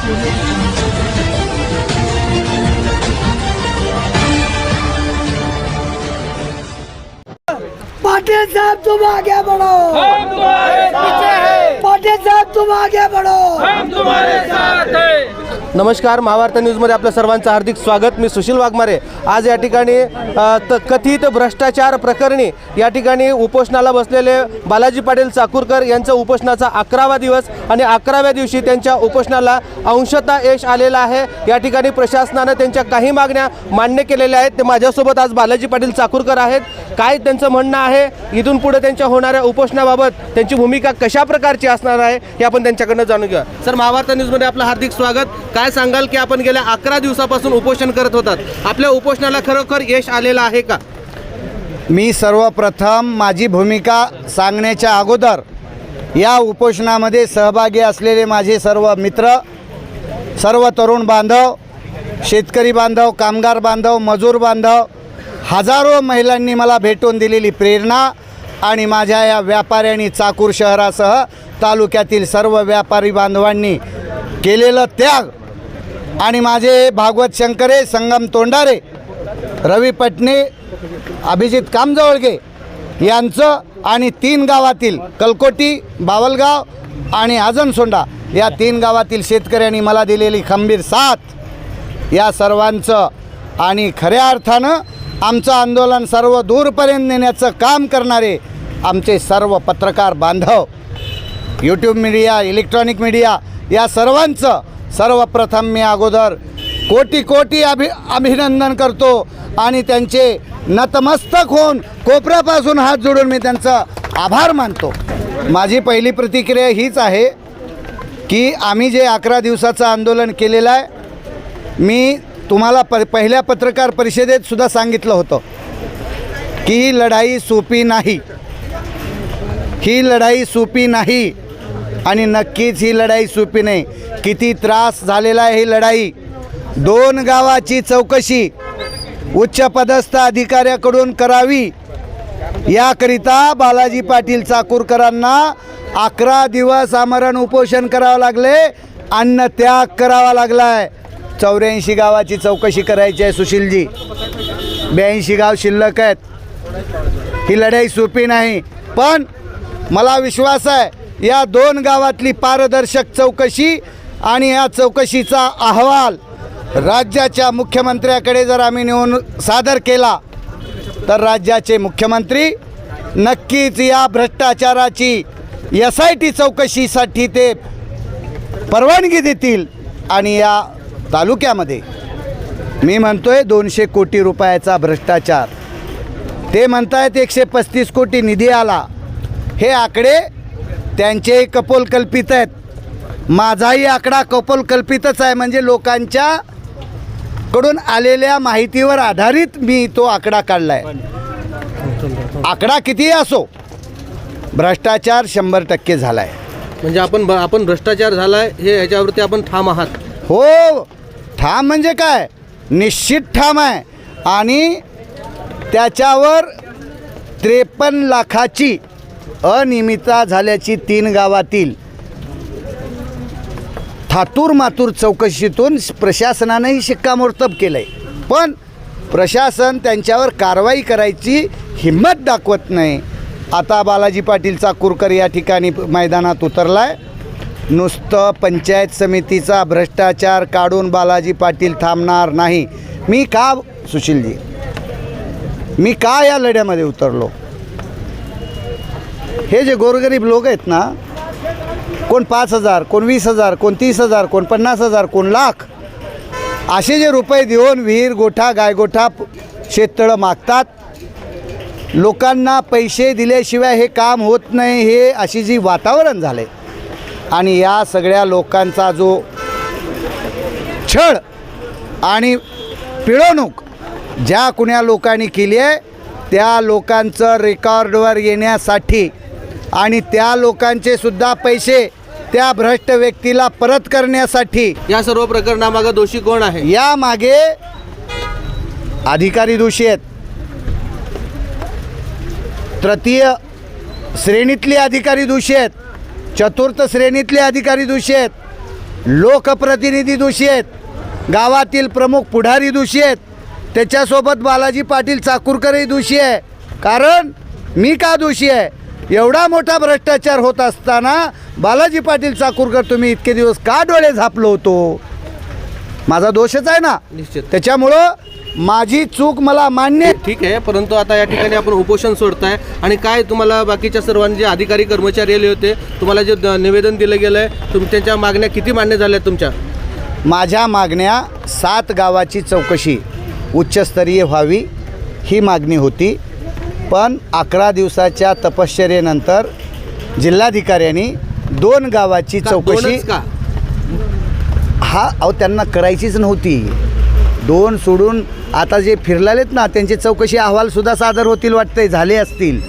पाटिल साहब तुम आगे बढ़ो, हम तुम्हारे पीछे हैं। पाटिल साहब तुम आगे बढ़ो, हम तुम्हारे साथ हैं। नमस्कार, महावार्ता न्यूजमध्ये आपल्या सर्वांचं हार्दिक स्वागत। मी सुशील वाघमारे। आज या ठिकाणी कथित भ्रष्टाचार प्रकरणी या ठिकाणी उपोषणाला बसलेले बालाजी पाटील चाकूरकर यांचा उपोषणाचा 11वा दिवस आणि 11व्या दिवशी त्यांच्या उपोषणाला अंशतः यश आलेलं आहे। या ठिकाणी प्रशासनाने त्यांच्या काही मागण्या मान्य केलेल्या आहेत। ते माझ्यासोबत आज बालाजी पाटील चाकूरकर आहेत। काय त्यांचं म्हणणं आहे, इथून पुढे त्यांच्या होणाऱ्या उपोषणाबाबत त्यांची भूमिका कशा प्रकारची असणार आहे हे आपण त्यांच्याकडनं जाणून घेऊया। सर, महावार्ता न्यूजमध्ये आपलं हार्दिक स्वागत। काय सांगाल की आपण गेल्या 11 दिवसापासून उपोषण करत होतात, आपल्या उपोषणाला खरोखर यश आलेलं आहे का? मी सर्वप्रथम माझी भूमिका सांगण्याच्या अगोदर या उपोषणामध्ये सहभागी असलेले माझे सर्व मित्र, सर्व तरुण बांधव, शेतकरी बांधव, कामगार बांधव, मजूर बांधव, हजारो महिलांनी मला भेटून दिलेली प्रेरणा आणि माझ्या या व्यापाऱ्यांनी चाकूर शहरासह तालुक्यातील सर्व व्यापारी बांधवांनी केलेलं त्याग आणि माझे भागवत शंकरे, संगम तोंडारे, रवी पटणे, अभिजित कामजवळगे यांचं आणि 3 गावातील कलकोटी, बावलगाव आणि आजनसोंडा या 3 गावातील शेतकऱ्यांनी मला दिलेली खंबीर साथ, या सर्वांचं आणि खऱ्या अर्थानं आमचं आंदोलन सर्व दूरपर्यंत नेण्याचं काम करणारे आमचे सर्व पत्रकार बांधव, यूट्यूब मीडिया, इलेक्ट्रॉनिक मीडिया या सर्वांचं सर्वप्रथम मी अगोदर कोटी कोटी अभिनंदन करतो आणि त्यांचे नतमस्तक होऊन कोपऱ्यापासून हात जोडून मी त्यांचा आभार मानतो। माझी पहिली प्रतिक्रिया हीच आहे की आम्ही जे 11 दिवसाचं आंदोलन केलेलं आहे, मी तुम्हाला पहिल्या पत्रकार परिषदेत सुद्धा सांगितलं होतं की ही लढाई सोपी नाही, ही लढाई सोपी नाही आणि नक्कीच ही लढाई सोपी नाही। किती त्रास झालेला आहे ही लढाई। 2 गावाची चौकशी उच्चपदस्थ अधिकाऱ्याकडून करावी याकरिता बालाजी पाटील चाकूरकरांना 11 दिवस आमरण उपोषण करावं लागले, अन्नत्याग करावा लागलाय। 84 गावाची चौकशी करायची आहे सुशीलजी, 82 गाव शिल्लक आहेत। ही लढाई सोपी नाही, पण मला विश्वास आहे या 2 गावातली पारदर्शक चौकशी आणि या चौकशीचा अहवाल राज्याच्या मुख्यमंत्र्याकडे जर आम्ही नेऊन सादर केला तर राज्याचे मुख्यमंत्री नक्कीच या भ्रष्टाचाराची SIT चौकशीसाठी ते परवानगी देतील आणि या तालुक्यामध्ये मी म्हणतोय 200 कोटी रुपयाचा भ्रष्टाचार, ते म्हणतायत 135 कोटी निधी आला, हे आकडे त्यांचे कपोलकल्पित आहेत। माझाही आकडा कपोलकल्पितच आहे, म्हणजे लोकांच्या कडून आलेल्या माहितीवर आधारित मी तो आकडा काढला आहे। आकडा कितीही असो, भ्रष्टाचार 100% झाला आहे। म्हणजे आपण भ्रष्टाचार झालाय हे ह्याच्यावरती आपण ठाम आहात? हो, ठाम म्हणजे काय, निश्चित ठाम आहे। आणि त्याच्यावर 53 लाखाची अनियमितता झाल्याची 3 गावातील थातूर मातूर चौकशीतून प्रशासनानेही शिक्कामोर्तब केलं आहे, पण प्रशासन त्यांच्यावर कारवाई करायची हिम्मत दाखवत नाही। आता बालाजी पाटील चाकूरकर या ठिकाणी मैदानात उतरला आहे। नुसतं पंचायत समितीचा भ्रष्टाचार काढून बालाजी पाटील थांबणार नाही। मी का सुशीलजी, मी का या लढ्यामध्ये उतरलो, हे जे गोरगरीब लोक आहेत ना, कोण 5,000, कोण 20,000, कोण 30,000, कोण 50,000, कोण लाख, असे जे रुपये देऊन विहीर गोठा, गायगोठा, शेततळं मागतात, लोकांना पैसे दिल्याशिवाय हे काम होत नाही, हे अशी जी वातावरण झालं आहे आणि या सगळ्या लोकांचा जो छळ आणि पिळवणूक ज्या कुण्या लोकांनी केली आहे, त्या लोकांचं रेकॉर्डवर येण्यासाठी आणि त्या लोकांचे सुद्धा पैसे त्या भ्रष्ट व्यक्तीला परत करण्यासाठी या सर्व प्रकरणामागे दोषी कोण आहे? या मागे अधिकारी दोषी आहेत, तृतीय श्रेणीतले अधिकारी दोषी आहेत, चतुर्थ श्रेणीतले अधिकारी दोषी आहेत, लोकप्रतिनिधी दोषी आहेत, गावातील प्रमुख पुढारी दोषी आहेत, त्याच्यासोबत बालाजी पाटील चाकूरकरही दोषी आहे. कारण मी का दोषी आहे? एवढा मोठा भ्रष्टाचार होत असताना बालाजी पाटील चाकूरकर तुम्ही इतके दिवस का डोळे झापलो होतो? माझा दोषच आहे ना. निश्चित. त्याच्यामुळं माझी चूक मला मान्य. ठीक आहे, परंतु आता या ठिकाणी आपण उपोषण सोडताय आणि काय तुम्हाला बाकीच्या सर्वांनी जे अधिकारी कर्मचारी आले होते तुम्हाला जे निवेदन दिलं गेलं आहे तुमच्या मागण्या किती मान्य झाल्या तुमच्या? माझ्या मागण्या 7 गावाची चौकशी उच्चस्तरीय व्हावी ही मागणी होती. पण 11 दिवसाच्या तपश्चर्येनंतर जिल्हाधिकाऱ्यांनी 2 गावाची चौकशी दोनच का? अहो त्यांना करायचीच नव्हती. 2 सोडून आता जे फिरलेत ना त्यांची चौकशी अहवालसुद्धा सादर होतील वाटते, झाले असतील.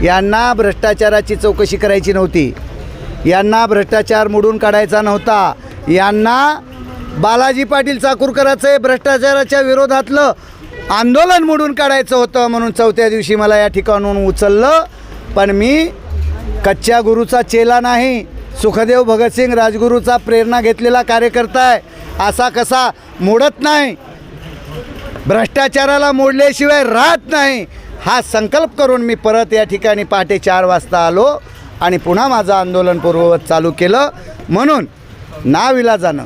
यांना भ्रष्टाचाराची चौकशी करायची नव्हती, यांना भ्रष्टाचार मोडून काढायचा नव्हता, यांना बालाजी पाटील चाकूरकरांचे भ्रष्टाचाराच्या विरोधातलं आंदोलन मोडून काढायचं होतं. म्हणून 4थ्या दिवशी मला या ठिकाणून उचललं. पण मी कच्च्या गुरुचा चेला नाही, सुखदेव भगतसिंग राजगुरूचा प्रेरणा घेतलेला कार्यकर्ता आहे. असा कसा मोडत नाही, भ्रष्टाचाराला मोडल्याशिवाय राहत नाही, हा संकल्प करून मी परत या ठिकाणी पहाटे 4 वाजता आलो आणि पुन्हा माझं आंदोलन पूर्ववत चालू केलं. म्हणून नाविलाजानं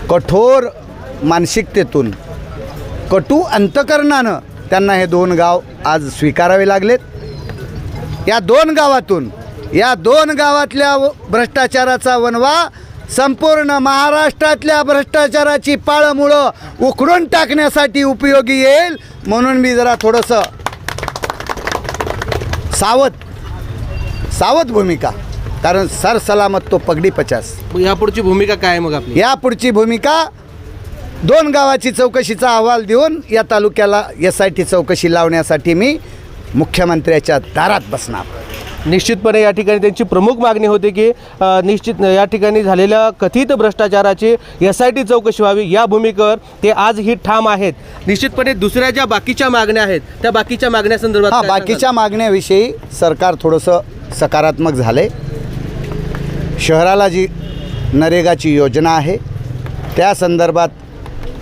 कठोर मानसिकतेतून कटू अंतकरणानं त्यांना हे 2 गाव आज स्वीकारावे लागलेत. या 2 गावातून या 2 गावातल्या भ्रष्टाचाराचा वणवा संपूर्ण महाराष्ट्रातल्या भ्रष्टाचाराची पाळमुळं उखडून टाकण्यासाठी उपयोगी येईल. म्हणून मी जरा थोडंसं सावध भूमिका, कारण सर सलामत तो पगडी 50. यापुढची भूमिका काय आहे मग आपली? यापुढची भूमिका 2 गावाची चौकशीचा अहवाल देऊन या तालुक्याला SIT चौकशी लावण्यासाठी मी मुख्यमंत्र्याच्या दारात बसणार. निश्चितपणे या ठिकाणी त्यांची प्रमुख मागणी होती की निश्चित या ठिकाणी झालेल्या कथित भ्रष्टाचाराची SIT चौकशी व्हावी. या भूमिकेवर ते आजही ठाम आहेत. निश्चितपणे दुसऱ्या ज्या बाकीच्या मागण्या आहेत त्या बाकीच्या मागण्यासंदर्भात काय बाकीच्या सांगाल? मागण्याविषयी सरकार थोडंसं सकारात्मक झाले. शहराला जी नरेगाची योजना आहे त्या संदर्भात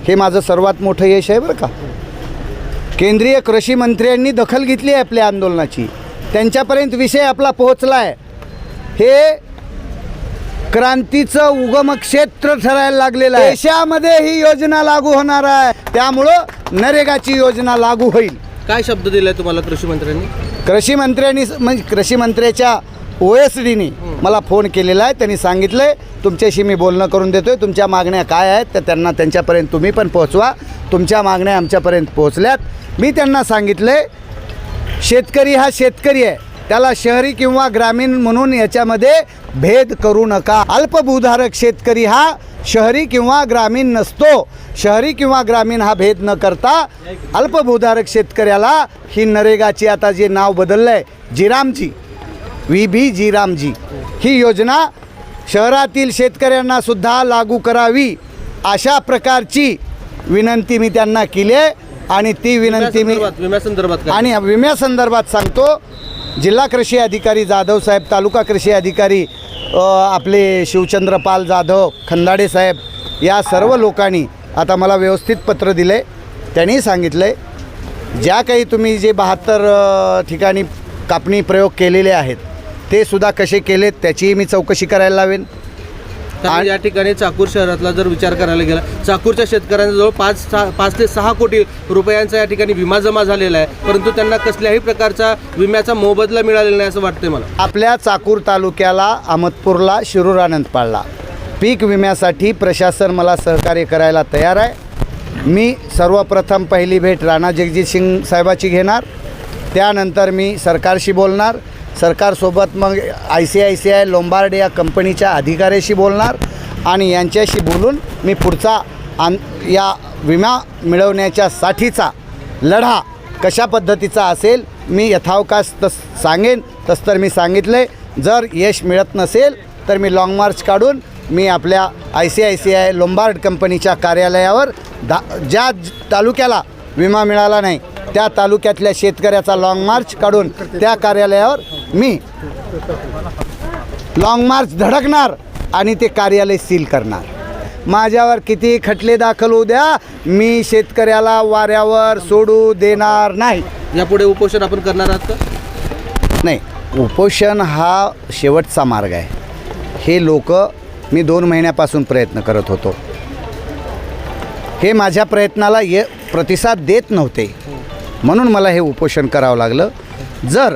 हे माझं सर्वात मोठं यश आहे बरं का. केंद्रीय कृषी मंत्र्यांनी दखल घेतली आहे आपल्या आंदोलनाची, त्यांच्यापर्यंत विषय आपला पोहोचला आहे. हे क्रांतीचं उगम क्षेत्र ठरायला लागलेलं आहे. देशामध्ये ही योजना लागू होणार आहे, त्यामुळं नरेगाची योजना लागू होईल. काय शब्द दिलाय तुम्हाला कृषी मंत्र्यांनी? कृषी मंत्र्यांनी म्हणजे कृषी मंत्र्याच्या OSDनी मला फोन केलेला आहे. त्यांनी सांगितलं आहे तुमच्याशी मी बोलणं करून देतो आहे, तुमच्या मागण्या काय आहेत तर त्यांना त्यांच्यापर्यंत तुम्ही पण पोहोचवा. तुमच्या मागण्या आमच्यापर्यंत पोहोचल्यात. मी त्यांना सांगितलं आहे शेतकरी हा शेतकरी आहे, त्याला शहरी किंवा ग्रामीण म्हणून याच्यामध्ये भेद करू नका. अल्पभूधारक शेतकरी हा शहरी किंवा ग्रामीण नसतो. शहरी किंवा ग्रामीण हा भेद न करता अल्पभूधारक शेतकऱ्याला ही नरेगाची आता जे नाव बदललं आहे जीरामजी VB जीरामजी ही योजना शहरातील शेतकऱ्यांना सुद्धा लागू करावी अशा प्रकारची विनंती मी त्यांना केली आहे. आणि ती विनंती मी विम्यासंदर्भात सांगतो. जिल्हा कृषी अधिकारी जाधव साहेब, तालुका कृषी अधिकारी आपले शिवचंद्रपाल जाधव, खंदाडे साहेब या सर्व लोकांनी आता मला व्यवस्थित पत्र दिले. त्यांनी सांगितलं आहे ज्या काही तुम्ही जे 72 ठिकाणी कापणी प्रयोग केलेले आहेत ते सुद्धा कसे केलेत त्याचीही मी चौकशी करायला लावेन. आणि या ठिकाणी चाकूर शहरातला जर विचार करायला गेला चाकूरच्या शेतकऱ्यांजवळ 5 ते 6 कोटी रुपयांचा या ठिकाणी विमा जमा झालेला आहे, परंतु त्यांना कसल्याही प्रकारचा विम्याचा मोबदला मिळालेला नाही असं वाटतंय मला. आपल्या चाकूर तालुक्याला, अहमदपूरला, शिरूर, आनंदपाडला पीक विम्यासाठी प्रशासन मला सहकार्य करायला तयार आहे. मी सर्वप्रथम पहिली भेट राणा जगजितसिंग साहेबाची घेणार, त्यानंतर मी सरकारशी बोलणार. सरकारसोबत मग ICICI लोंबार्ड या कंपनीच्या अधिकाऱ्याशी बोलणार आणि यांच्याशी बोलून मी पुढचा या विमा मिळवण्याच्या साठीचा लढा कशा पद्धतीचा असेल मी यथावकाश सांगेन. तसं तर मी सांगितलं आहे. जर यश मिळत नसेल तर मी लाँग मार्च काढून मी आपल्या ICICI लोंबार्ड कंपनीच्या कार्यालयावर ज्या तालुक्याला विमा मिळाला नाही त्या तालुक्यातल्या शेतकऱ्याचा लाँग मार्च काढून त्या कार्यालयावर मी लाँग मार्च धडकणार आणि ते कार्यालय सील करणार. माझ्यावर किती खटले दाखल होऊ द्या, मी शेतकऱ्याला वाऱ्यावर सोडू देणार नाही. यापुढे उपोषण आपण करणार आहात का? नाही, उपोषण हा शेवटचा मार्ग आहे. हे लोक मी 2 महिन्यापासून प्रयत्न करत होतो. हे माझ्या प्रयत्नाला प्रतिसाद देत नव्हते, म्हणून मला हे उपोषण करावं लागलं. जर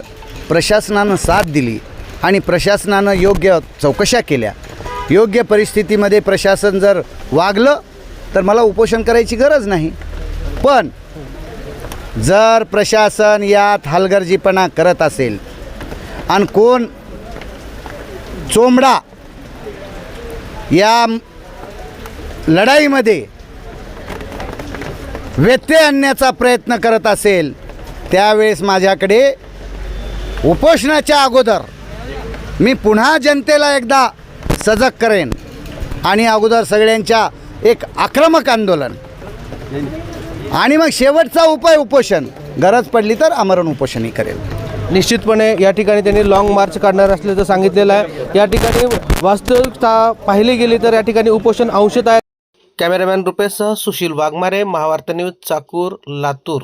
प्रशासनानं साथ दिली आणि प्रशासनानं योग्य चौकशा केल्या, योग्य परिस्थितीमध्ये प्रशासन जर वागलं तर मला उपोषण करायची गरज नाही. पण जर प्रशासन यात हलगर्जीपणा करत असेल आणि कोण चोमडा या लढाईमध्ये व्यत्यय आणण्याचा प्रयत्न करत असेल, त्यावेळेस माझ्याकडे उपोषणाच्या अगोदर मी पुन्हा जनतेला एकदा सजग करेन आणि अगोदर सगळ्यांच्या एक आक्रमक आंदोलन आणि मग शेवटचा उपाय उपोषण, गरज पडली तर आमरण उपोषणही करेल. निश्चितपणे या ठिकाणी त्यांनी लॉंग मार्च काढणार असल्याचं सांगितलेलं आहे. या ठिकाणी वास्तविकता पाहिली गेली तर या ठिकाणी उपोषण अंशतः. कॅमेरामॅन रुपेशसह सुशील वाघमारे, महावार्ता न्यूज, चाकूर, लातूर.